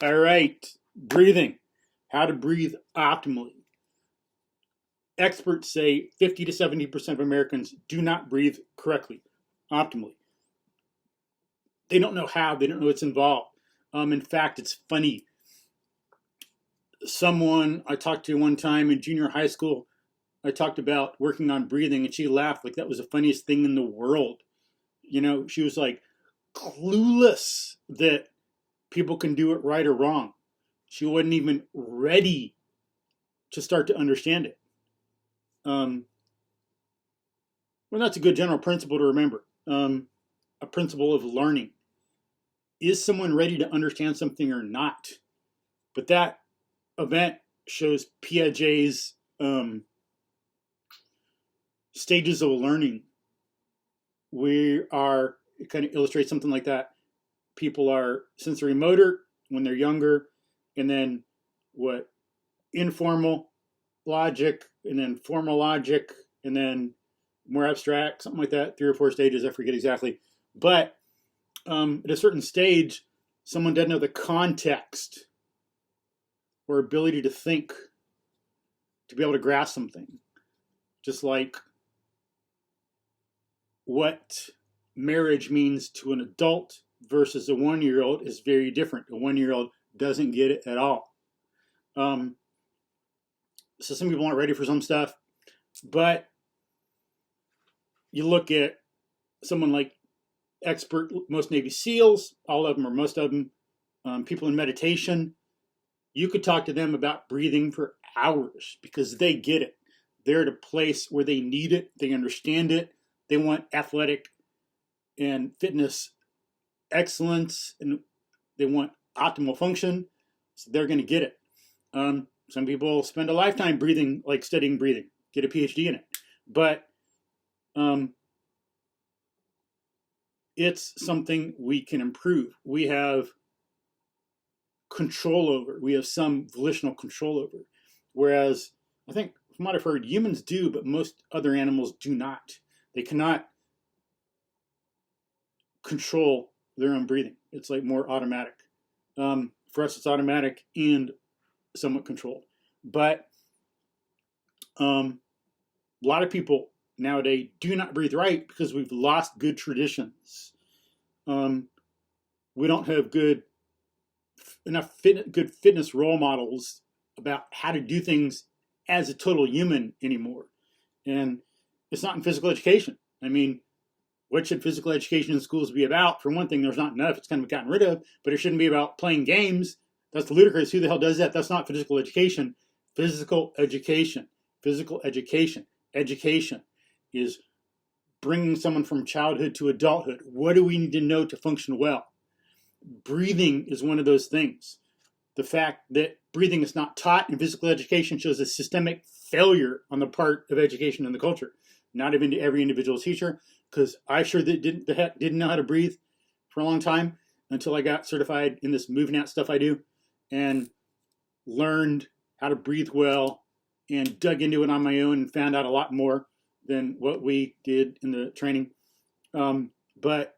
All right, breathing. How to breathe optimally. Experts say 50 to 70% of Americans do not breathe correctly, optimally. They don't know how, they don't know what's involved. In fact, it's funny. Someone I talked to one time in junior high school, I talked about working on breathing, and she laughed like that was the funniest thing in the world. You know, she was like clueless that people can do it right or wrong. She wasn't even ready to start to understand it. Well, that's a good general principle to remember. A principle of learning. Is someone ready to understand something or not? But that event shows Piaget's stages of learning. It kind of illustrates something like that. People are sensory motor when they're younger, and then informal logic, and then formal logic, and then more abstract, something like that, 3 or 4 stages, I forget exactly. But at a certain stage, someone doesn't know the context or ability to think, to be able to grasp something. Just like what marriage means to an adult versus a 1-year-old is very different. A 1-year-old doesn't get it at all. So some people aren't ready for some stuff, but you look at someone like expert, most Navy SEALs, all of them or most of them, people in meditation, you could talk to them about breathing for hours because they get it. They're at a place where they need it, they understand it, they want athletic and fitness excellence, and they want optimal function, so they're going to get it. Some people spend a lifetime breathing, like studying breathing, get a PhD in it. But it's something we can improve. We have control over. We have some volitional control over. Whereas, I think, from what I've heard, humans do, but most other animals do not. They cannot control their own breathing. It's like more automatic. For us, it's automatic and somewhat controlled. But a lot of people nowadays do not breathe right because we've lost good traditions. We don't have good fitness role models about how to do things as a total human anymore. And it's not in physical education. I mean, what should physical education in schools be about? For one thing, there's not enough. It's kind of gotten rid of, but it shouldn't be about playing games. That's ludicrous. Who the hell does that? That's not physical education. Physical education. Physical education. Education is bringing someone from childhood to adulthood. What do we need to know to function well? Breathing is one of those things. The fact that breathing is not taught in physical education shows a systemic failure on the part of education and the culture. Not even every individual teacher, because I sure didn't know how to breathe for a long time until I got certified in this MoveNat stuff I do and learned how to breathe well and dug into it on my own and found out a lot more than what we did in the training. But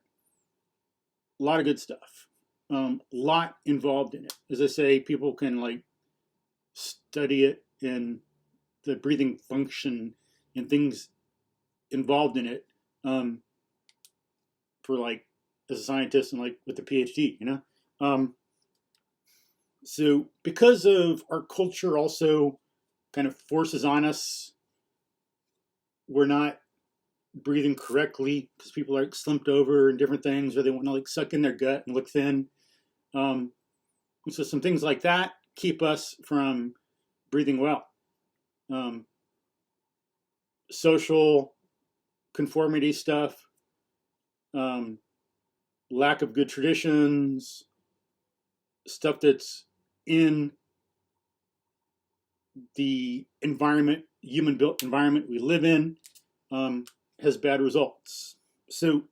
a lot of good stuff. A lot involved in it. As I say, people can like study it and the breathing function and things involved in it for like as a scientist and like with the PhD, you know. So because of our culture also kind of forces on us, we're not breathing correctly because people are like slumped over and different things, or they want to like suck in their gut and look thin. So some things like that keep us from breathing well. Social conformity stuff, lack of good traditions, stuff that's in the environment, human-built environment we live in, has bad results. So,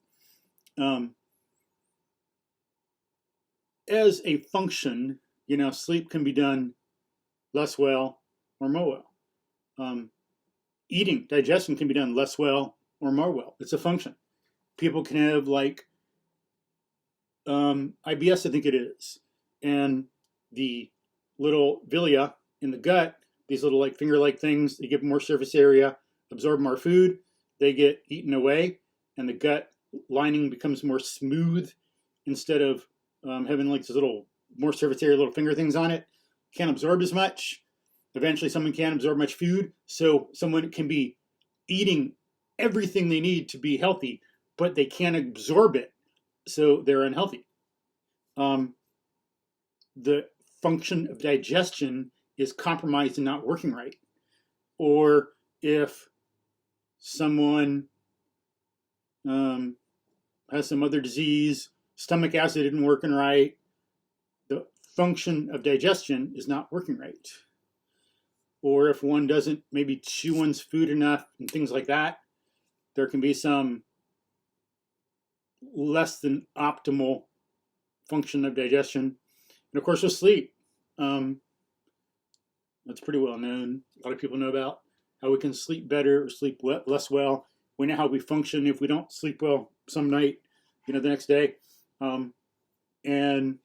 as a function, you know, sleep can be done less well or more well. Eating, digestion can be done less well or more well. It's a function. People can have like IBS, I think it is, and the little villi in the gut, these little like finger-like things, they give more surface area, absorb more food, they get eaten away, and the gut lining becomes more smooth instead of having like this little more surface area, little finger things on it. Can't absorb as much. Eventually someone can't absorb much food, so someone can be eating everything they need to be healthy, but they can't absorb it, so they're unhealthy. The function of digestion is compromised and not working right. Or if someone has some other disease, stomach acid isn't working right, the function of digestion is not working right. Or if one doesn't maybe chew one's food enough and things like that, there can be some less than optimal function of digestion. And of course with sleep, that's pretty well known. A lot of people know about how we can sleep better or sleep less well. We know how we function if we don't sleep well some night, the next day. And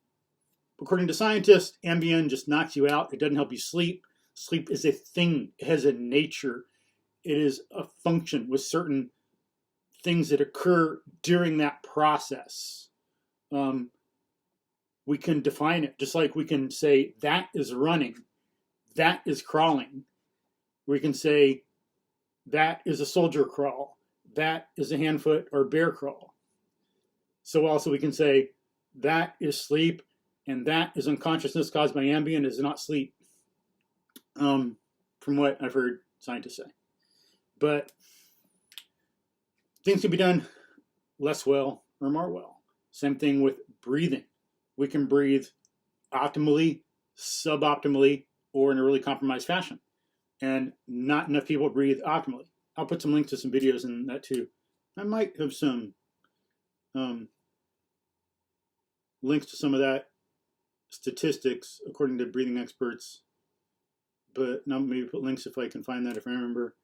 according to scientists, Ambien just knocks you out. It doesn't help you sleep. Sleep is a thing. It has a nature. It is a function with certain things that occur during that process. We can define it, just like we can say that is running, that is crawling. We can say that is a soldier crawl, that is a hand, foot, or bear crawl. So also we can say that is sleep, and that is unconsciousness caused by Ambien is not sleep, from what I've heard scientists say. But things can be done less well or more well. Same thing with breathing. We can breathe optimally, suboptimally, or in a really compromised fashion. And not enough people breathe optimally. I'll put some links to some videos in that too. I might have some links to some of that statistics according to breathing experts. But now maybe put links if I can find that, if I remember.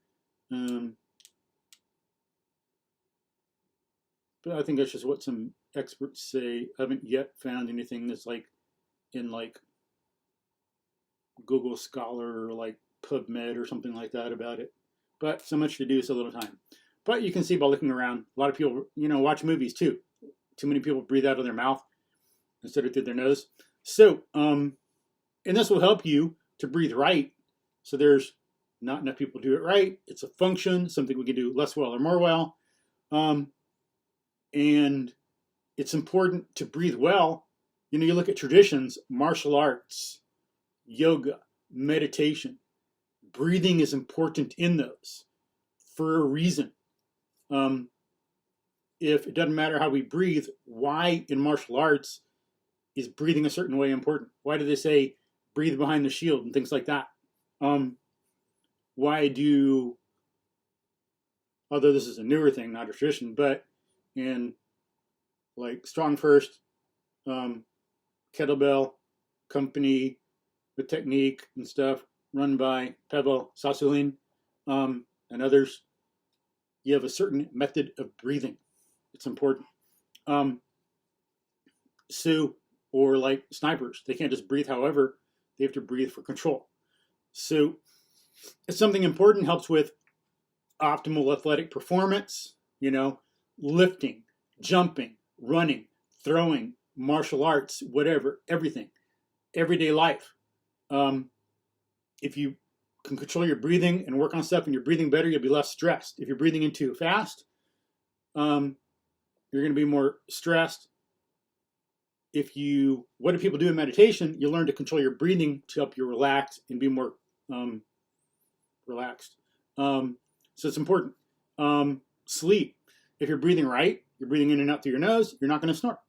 But I think that's just what some experts say. I haven't yet found anything that's like in like Google Scholar or like PubMed or something like that about it. But so much to do, so little time. But you can see by looking around, a lot of people, watch movies too. Too many people breathe out of their mouth instead of through their nose. So, and this will help you to breathe right. So there's not enough people do it right. It's a function, something we can do less well or more well. And it's important to breathe well. You look at traditions, martial arts, yoga, meditation. Breathing is important in those for a reason. If it doesn't matter how we breathe, why in martial arts is breathing a certain way important? Why do they say breathe behind the shield and things like that? Why do, although this is a newer thing, not a tradition, but in like Strong First, kettlebell company with technique and stuff run by Pavel Sasulin and others, you have a certain method of breathing. It's important. Or like snipers, they can't just breathe however, they have to breathe for control. So it's something important, helps with optimal athletic performance, lifting, jumping, running, throwing, martial arts, whatever, everything, everyday life. If you can control your breathing and work on stuff and you're breathing better, you'll be less stressed. If you're breathing in too fast, you're going to be more stressed. What do people do in meditation? You learn to control your breathing to help you relax and be more relaxed. So it's important. Sleep. If you're breathing right, you're breathing in and out through your nose, you're not going to snore.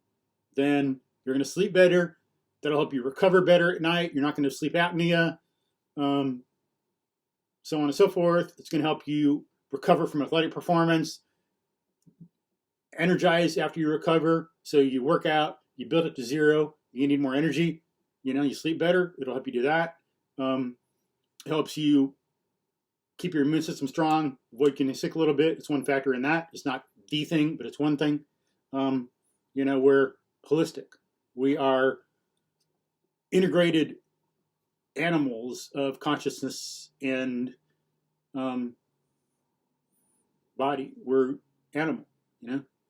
Then you're going to sleep better. That'll help you recover better at night. You're not going to sleep apnea. So on and so forth. It's going to help you recover from athletic performance, energize after you recover. So you work out, you build it to zero, you need more energy, you sleep better. It'll help you do that. It helps you keep your immune system strong, avoid getting sick a little bit. It's one factor in that. It's not the thing, but it's one thing. We're holistic. We are integrated animals of consciousness and body. We're animal,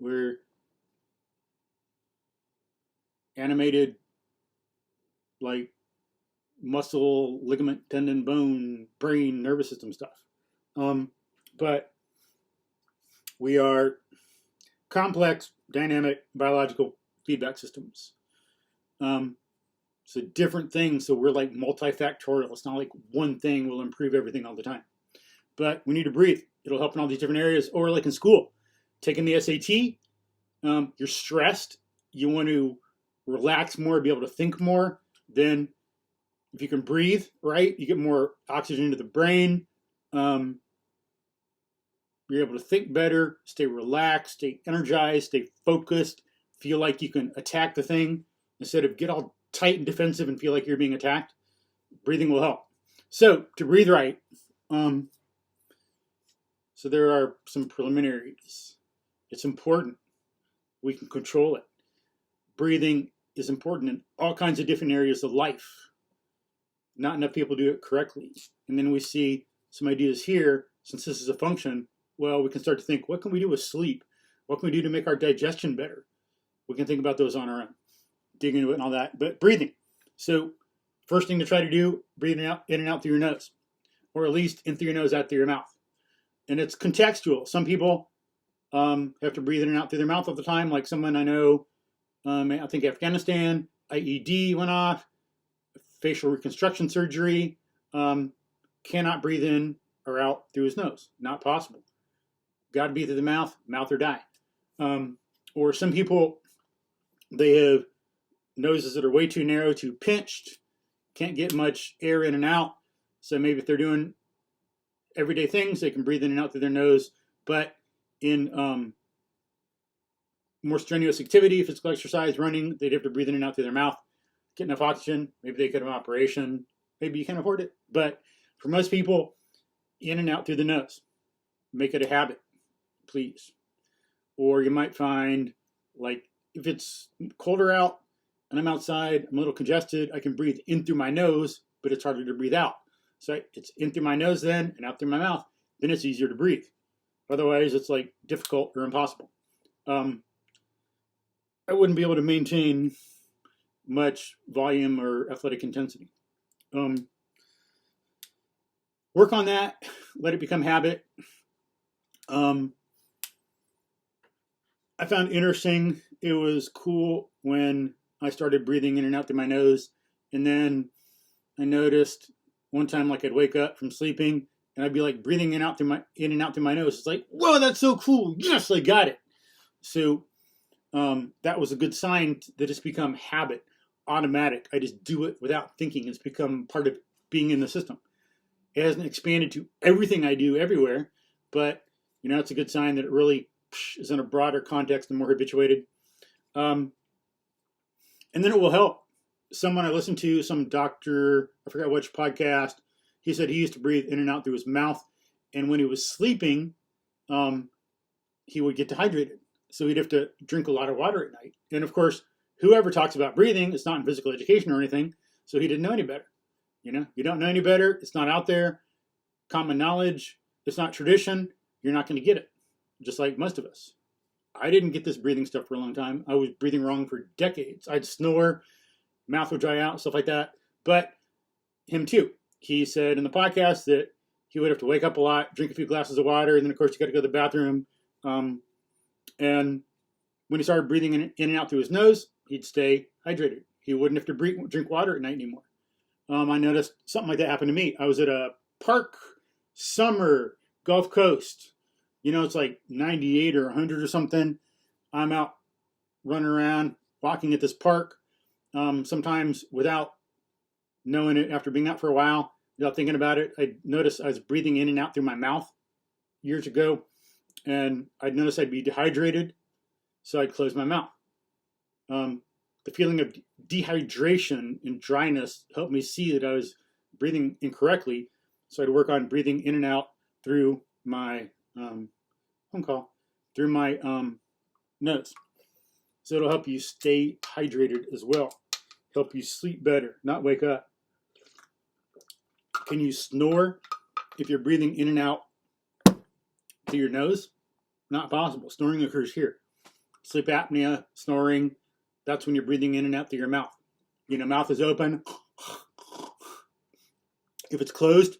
we're animated, like muscle, ligament, tendon, bone, brain, nervous system stuff. But we are complex, dynamic, biological feedback systems. So different things. So we're like multifactorial. It's not like one thing will improve everything all the time. But we need to breathe. It'll help in all these different areas. Or like in school, taking the SAT, you're stressed. You want to relax more, be able to think more. Then if you can breathe, right, you get more oxygen into the brain. You're able to think better, stay relaxed, stay energized, stay focused, feel like you can attack the thing instead of get all tight and defensive and feel like you're being attacked. Breathing will help. So to breathe right, so there are some preliminaries. It's important. We can control it. Breathing is important in all kinds of different areas of life. Not enough people do it correctly. And then we see some ideas here, since this is a function, well, we can start to think, what can we do with sleep? What can we do to make our digestion better? We can think about those on our own, dig into it and all that. But breathing. So first thing to try to do, breathing out, in and out through your nose, or at least in through your nose, out through your mouth. And it's contextual. Some people have to breathe in and out through their mouth all the time, like someone I know, I think Afghanistan, IED went off, facial reconstruction surgery, cannot breathe in or out through his nose. Not possible. Got to be through the mouth or die. Or some people, they have noses that are way too narrow, too pinched, can't get much air in and out. So maybe if they're doing everyday things, they can breathe in and out through their nose. But in more strenuous activity, physical exercise, running, they'd have to breathe in and out through their mouth, get enough oxygen. Maybe they could have an operation. Maybe you can afford it. But for most people, in and out through the nose. Make it a habit, please. Or you might find, like, if it's colder out and I'm outside, I'm a little congested, I can breathe in through my nose, but it's harder to breathe out. So it's in through my nose then and out through my mouth. Then it's easier to breathe. Otherwise, it's like difficult or impossible. I wouldn't be able to maintain much volume or athletic intensity. Work on that. Let it become habit. I found interesting, it was cool when I started breathing in and out through my nose. And then I noticed one time, like, I'd wake up from sleeping and I'd be like breathing in and out through my nose. It's like, whoa, that's so cool. Yes, I got it. So that was a good sign that it's become habit, automatic. I just do it without thinking. It's become part of being in the system. It hasn't expanded to everything I do everywhere, but it's a good sign that it really is in a broader context and more habituated. And then it will help. Someone I listened to, some doctor, I forgot which podcast, he said he used to breathe in and out through his mouth. And when he was sleeping, he would get dehydrated. So he'd have to drink a lot of water at night. And of course, whoever talks about breathing, it's not in physical education or anything. So he didn't know any better. You don't know any better. It's not out there. Common knowledge. It's not tradition. You're not going to get it. Just like most of us. I didn't get this breathing stuff for a long time. I was breathing wrong for decades. I'd snore, mouth would dry out, stuff like that. But him too. He said in the podcast that he would have to wake up a lot, drink a few glasses of water, and then of course you got to go to the bathroom. And when he started breathing in and out through his nose, he'd stay hydrated. He wouldn't have to drink water at night anymore. I noticed something like that happened to me. I was at a park, summer, Gulf Coast. It's like 98 or 100 or something. I'm out running around, walking at this park, sometimes without knowing it, after being out for a while, without thinking about it. I noticed I was breathing in and out through my mouth years ago, and I'd notice I'd be dehydrated, so I'd close my mouth. The feeling of dehydration and dryness helped me see that I was breathing incorrectly, so I'd work on breathing in and out through my through my nose. So it'll help you stay hydrated as well. help you sleep better, not wake up? Can you snore if you're breathing in and out through your nose? Not possible. Snoring occurs here. Sleep apnea, snoring, that's when you're breathing in and out through your mouth. You know, mouth is open. If it's closed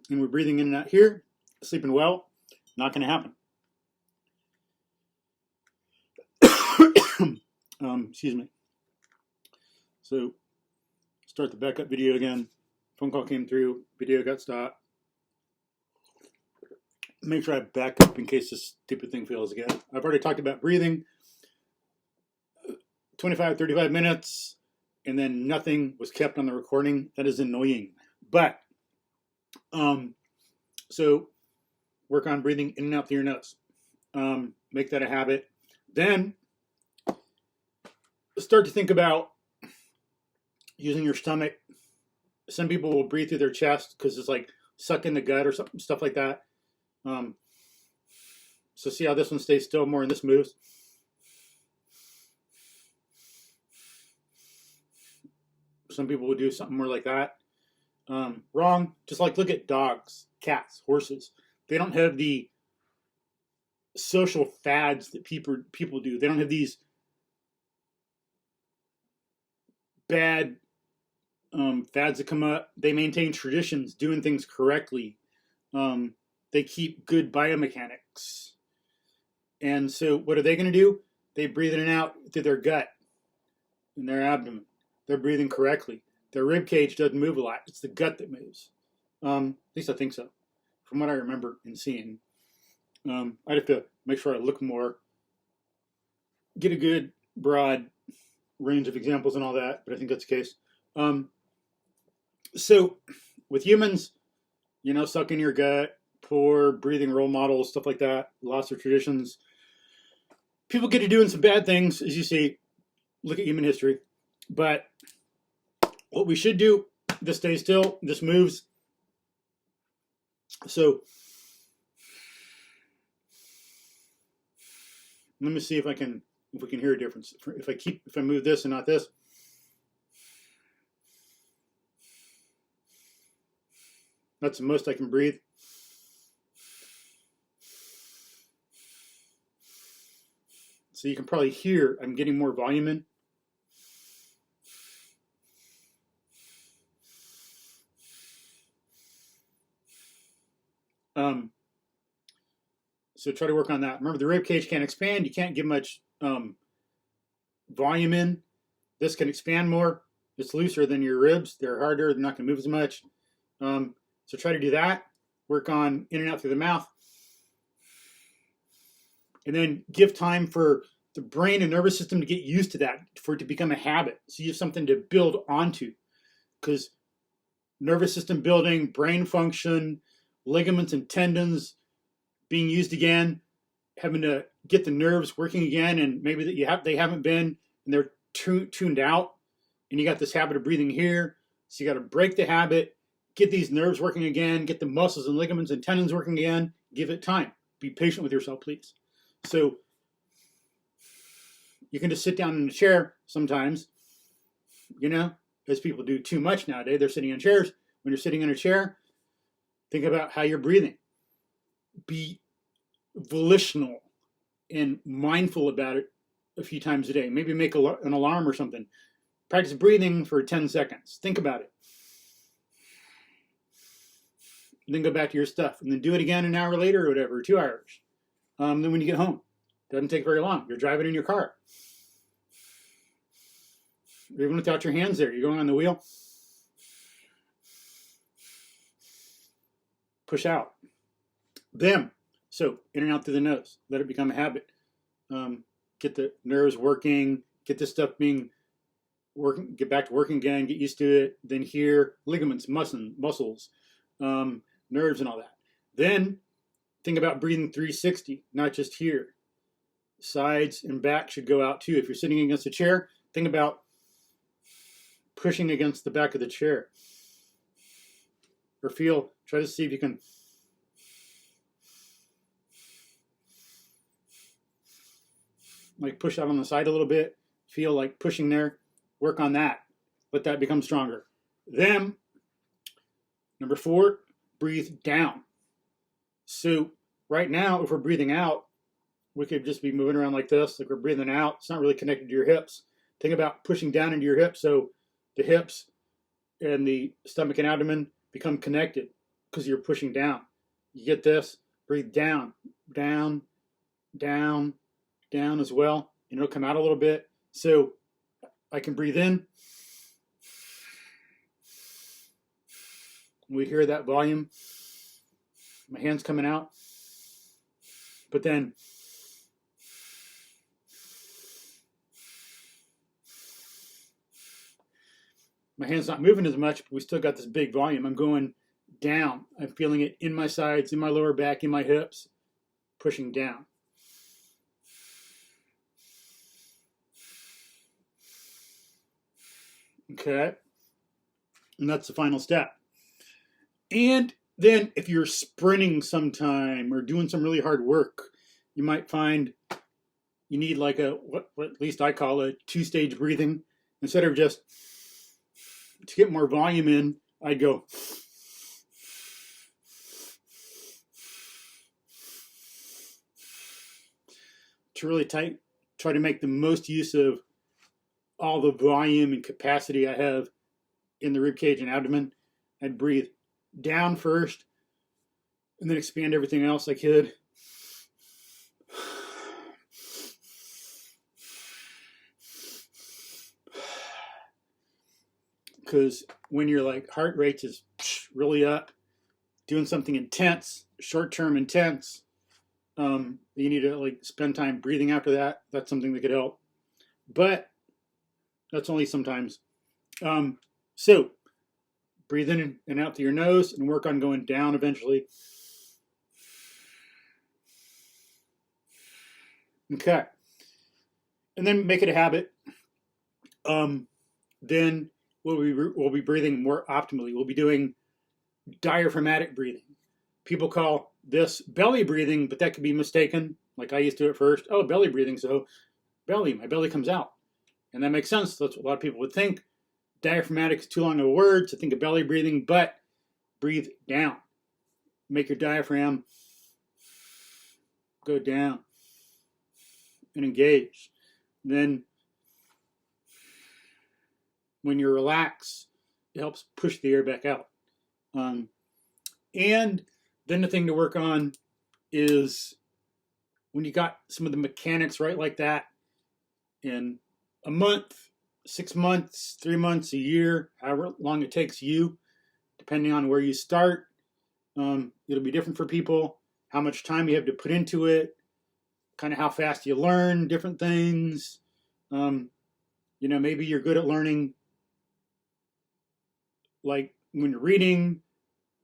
and we're breathing in and out here, sleeping well, not going to happen. Excuse me. So, start the backup video again. Phone call came through, video got stopped. Make sure I back up in case this stupid thing fails again. I've already talked about breathing. 25, 35 minutes, and then nothing was kept on the recording. That is annoying. But, so work on breathing in and out through your nose. Make that a habit. Then start to think about using your stomach. Some people will breathe through their chest because it's like suck in the gut or something, stuff like that. So see how this one stays still more and this moves. Some people will do something more like that. Wrong. Just like look at dogs, cats, horses. They don't have the social fads that people do. They don't have these bad fads that come up. They maintain traditions, doing things correctly. They keep good biomechanics. And so what are they going to do? They breathe in and out through their gut and their abdomen. They're breathing correctly. Their rib cage doesn't move a lot. It's the gut that moves. At least I think so, from what I remember and seeing. I'd have to make sure I look more, get a good broad range of examples and all that, but I think that's the case. So with humans, you know, suck in your gut, poor breathing role models, stuff like that, lots of traditions. People get to doing some bad things, as you see. Look at human history. But what we should do, this stays still, this moves. So let me see if we can hear a difference. If I move this and not this. That's the most I can breathe. So you can probably hear I'm getting more volume in. So try to work on that. Remember, the rib cage can't expand. You can't give much volume in. This can expand more. It's looser than your ribs. They're harder. They're not going to move as much. So try to do that. Work on in and out through the mouth. And then give time for the brain and nervous system to get used to that, for it to become a habit. So you have something to build onto. Because nervous system building, brain function, ligaments and tendons being used again, having to get the nerves working again, and maybe that they haven't been, and they're tuned out, and you got this habit of breathing here. So you got to break the habit, get these nerves working again, get the muscles and ligaments and tendons working again. Give it time. Be patient with yourself, please. So you can just sit down in a chair sometimes, you know, as people do too much nowadays. They're sitting in chairs. When you're sitting in a chair, think about how you're breathing. Be volitional and mindful about it a few times a day. Maybe make an alarm or something. Practice breathing for 10 seconds. Think about it. And then go back to your stuff. And then do it again an hour later or whatever, 2 hours. Then when you get home, doesn't take very long. You're driving in your car. Even without your hands there, you're going on the wheel. Push out. Them. So in and out through the nose. Let it become a habit. Get the nerves working. Get this stuff working. Get back to working again. Get used to it. Then here, ligaments, muscles, nerves, and all that. Then think about breathing 360, not just here. Sides and back should go out too. If you're sitting against a chair, think about pushing against the back of the chair. Or try to see if you can like push out on the side a little bit. Feel like pushing there. work on that. Let that become stronger. Then, number 4, breathe down. So right now, if we're breathing out, we could just be moving around like this, like we're breathing out. It's not really connected to your hips. Think about pushing down into your hips, so the hips and the stomach and abdomen become connected because you're pushing down. You get this? Breathe down, down, down, down as well. And it'll come out a little bit. So I can breathe in. We hear that volume. My hand's coming out. But then my hand's not moving as much, but we still got this big volume. I'm going down. I'm feeling it in my sides, in my lower back, in my hips, pushing down. Okay. And that's the final step. And then if you're sprinting sometime or doing some really hard work, you might find you need like what at least I call a 2-stage breathing. Instead of just to get more volume in, I'd go to really try to make the most use of all the volume and capacity I have in the rib cage and abdomen. I'd breathe down first and then expand everything else I could. Because when your like heart rate is really up, doing something intense, short-term intense, you need to like spend time breathing after that. That's something that could help, but that's only sometimes. So breathe in and out through your nose and work on going down eventually. Okay, and then make it a habit. Then we'll be breathing more optimally. We'll be doing diaphragmatic breathing. People call this belly breathing, but that could be mistaken. Like I used to at first. Oh, belly breathing, so my belly comes out. And that makes sense. That's what a lot of people would think. Diaphragmatic is too long of a word to think of belly breathing, but breathe down. Make your diaphragm go down and engage. Then when you relax, it helps push the air back out. And then the thing to work on is when you got some of the mechanics right like that, in a month, 6 months, 3 months, a year, however long it takes you, depending on where you start, it'll be different for people, how much time you have to put into it, kind of how fast you learn different things. Maybe you're good at learning like when you're reading,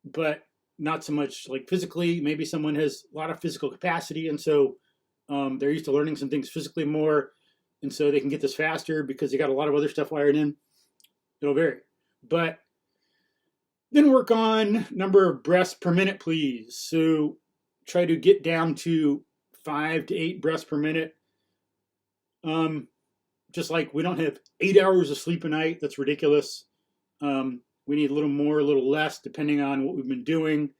but not so much like physically. Maybe someone has a lot of physical capacity, and so they're used to learning some things physically more, and so they can get this faster because they got a lot of other stuff wired in. It'll vary. But then work on number of breaths per minute, please. So try to get down to 5 to 8 breaths per minute. Just like we don't have 8 hours of sleep a night. That's ridiculous. We need a little more, a little less, depending on what we've been doing,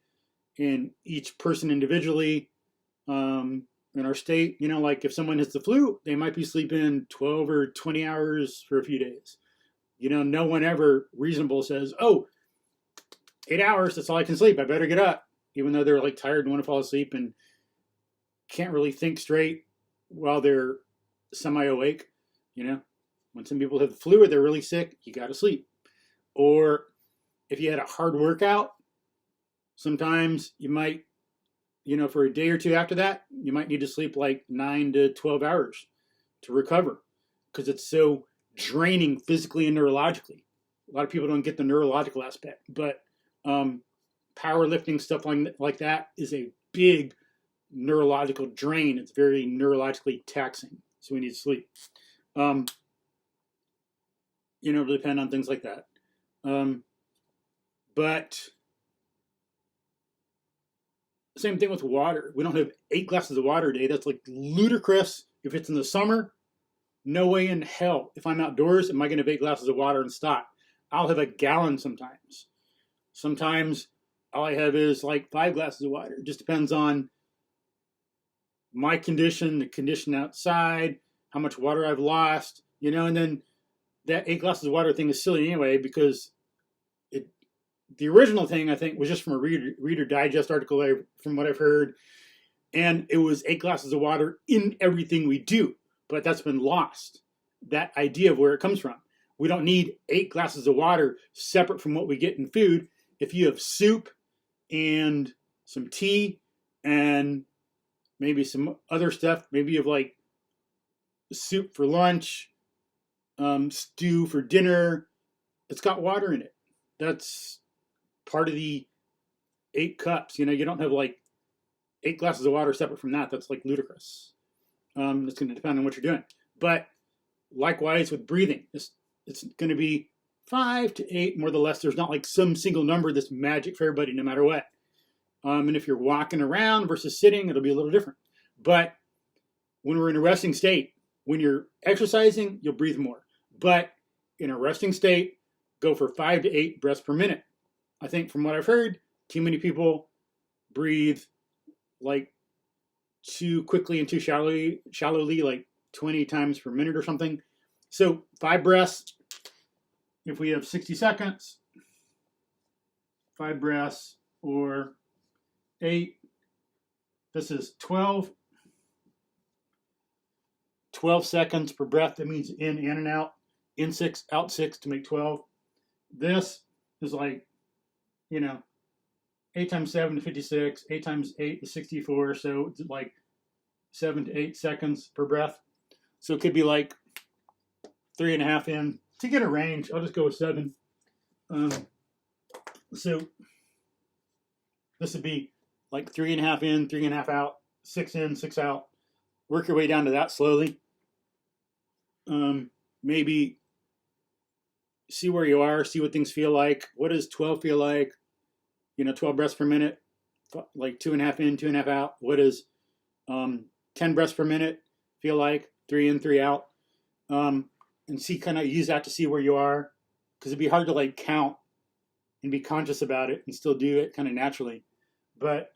and each person individually. In our state, like if someone has the flu, they might be sleeping 12 or 20 hours for a few days. No one ever reasonable says, oh, 8 hours, that's all I can sleep, I better get up. Even though they're like tired and want to fall asleep and can't really think straight while they're semi-awake. When some people have the flu or they're really sick, you got to sleep. Or if you had a hard workout, sometimes you might, for a day or two after that, you might need to sleep like 9 to 12 hours to recover because it's so draining physically and neurologically. A lot of people don't get the neurological aspect, but powerlifting, stuff like that is a big neurological drain. It's very neurologically taxing, so we need sleep. Really depend on things like that. But same thing with water. We don't have 8 glasses of water a day. That's like ludicrous if it's in the summer. no way in hell, if I'm outdoors, am I going to have 8 glasses of water and stop. I'll have a gallon sometimes. Sometimes all I have is like 5 glasses of water. It just depends on my condition, the condition outside, how much water I've lost, and then that 8 glasses of water thing is silly anyway, because the original thing, I think, was just from a Reader Digest article from what I've heard, and it was 8 glasses of water in everything we do, but that's been lost, that idea of where it comes from. We don't need 8 glasses of water separate from what we get in food. If you have soup and some tea and maybe some other stuff, maybe you have like soup for lunch, stew for dinner, it's got water in it. That's part of the 8 cups. You don't have like 8 glasses of water separate from that. That's like ludicrous. It's going to depend on what you're doing. But likewise with breathing, it's going to be 5 to 8, more or less. There's not like some single number that's magic for everybody, no matter what. And if you're walking around versus sitting, it'll be a little different. But when we're in a resting state, when you're exercising, you'll breathe more. But in a resting state, go for 5 to 8 breaths per minute. I think from what I've heard, too many people breathe like too quickly and too shallowly, like 20 times per minute or something. So 5 breaths, if we have 60 seconds, 5 breaths, or 8, this is 12 seconds per breath. That means in and out, in 6, out 6 to make 12. This is like, 8 times 7 to 56, 8 times 8 is 64, so it's like 7 to 8 seconds per breath. So it could be like 3.5 in. To get a range, I'll just go with 7. So this would be like 3.5 in, 3.5 out, 6 in, 6 out. Work your way down to that slowly. Maybe see where you are, see what things feel like. What does 12 feel like? 12 breaths per minute, like 2.5 in, 2.5 out. What does 10 breaths per minute feel like? 3 in, 3 out. And use that to see where you are, because it'd be hard to like count and be conscious about it and still do it kind of naturally. But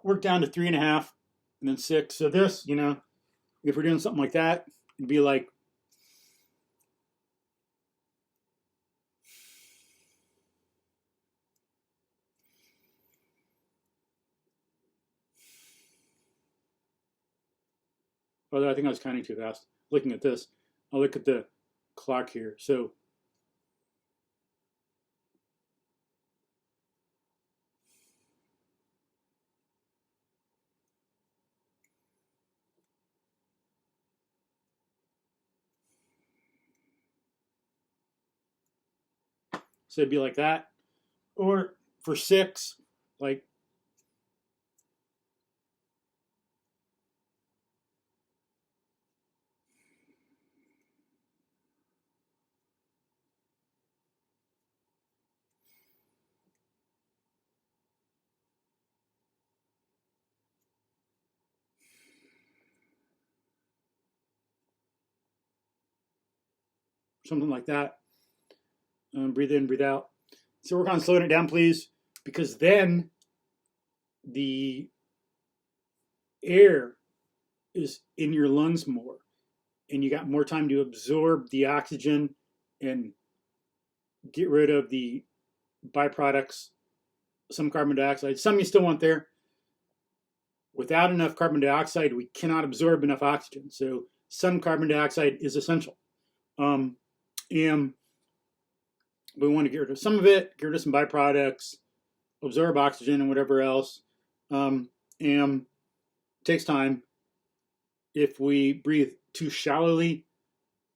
work down to 3.5 and then 6. So this, if we're doing something like that, it'd be like, although I think I was counting too fast. Looking at this, I'll look at the clock here. So it'd be like that. Or for 6, like something like that. Breathe in, breathe out. So work on slowing it down, please, because then the air is in your lungs more, and you got more time to absorb the oxygen and get rid of the byproducts, some carbon dioxide. Some you still want there. Without enough carbon dioxide, we cannot absorb enough oxygen. So some carbon dioxide is essential. And we want to get rid of some of it, get rid of some byproducts, absorb oxygen and whatever else. And it takes time. If we breathe too shallowly,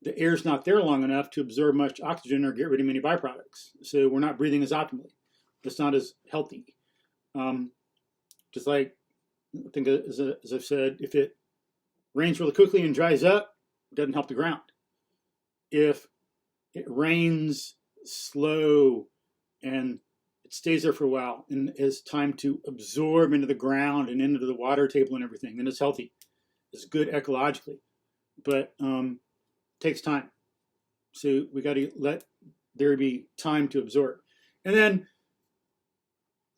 the air's not there long enough to absorb much oxygen or get rid of many byproducts. So we're not breathing as optimally. It's not as healthy. Just like, I think as I've said, if it rains really quickly and dries up, it doesn't help the ground. If it rains slow and it stays there for a while and is time to absorb into the ground and into the water table and everything, then it's healthy. It's good ecologically. but takes time. So we got to let there be time to absorb. And then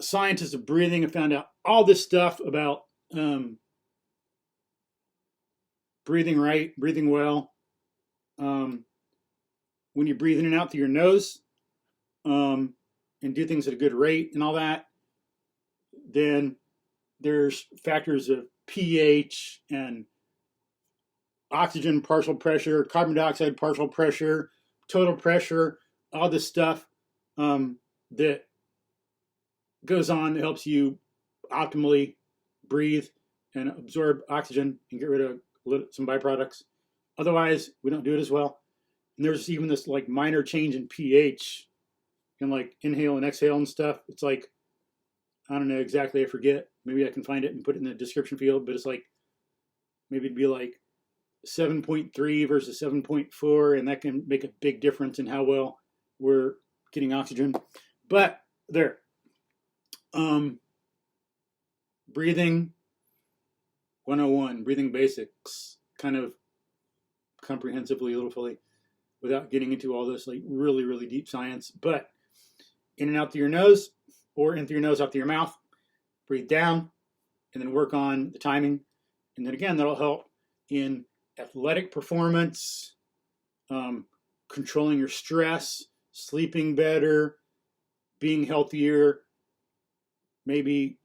scientists of breathing have found out all this stuff about breathing right, breathing well. When you breathe in and out through your nose and do things at a good rate and all that, then there's factors of pH and oxygen partial pressure, carbon dioxide partial pressure, total pressure, all this stuff that goes on that helps you optimally breathe and absorb oxygen and get rid of some byproducts. Otherwise, we don't do it as well. And there's even this like minor change in pH and like inhale and exhale and stuff. It's like, I don't know exactly, I forget. Maybe I can find it and put it in the description field, but it's like, maybe it'd be like 7.3 versus 7.4, and that can make a big difference in how well we're getting oxygen. But there. Breathing 101, breathing basics, kind of comprehensively, a little fully, without getting into all this like really, really deep science. But in and out through your nose, or in through your nose, out through your mouth. Breathe down, and then work on the timing. And then again, that'll help in athletic performance, controlling your stress, sleeping better, being healthier, maybe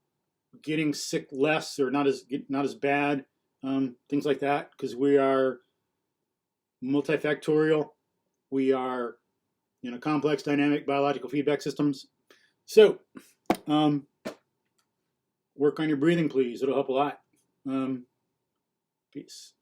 getting sick less or not as bad, things like that, because we are multifactorial. We are, complex dynamic biological feedback systems. So work on your breathing, please. It'll help a lot. Peace.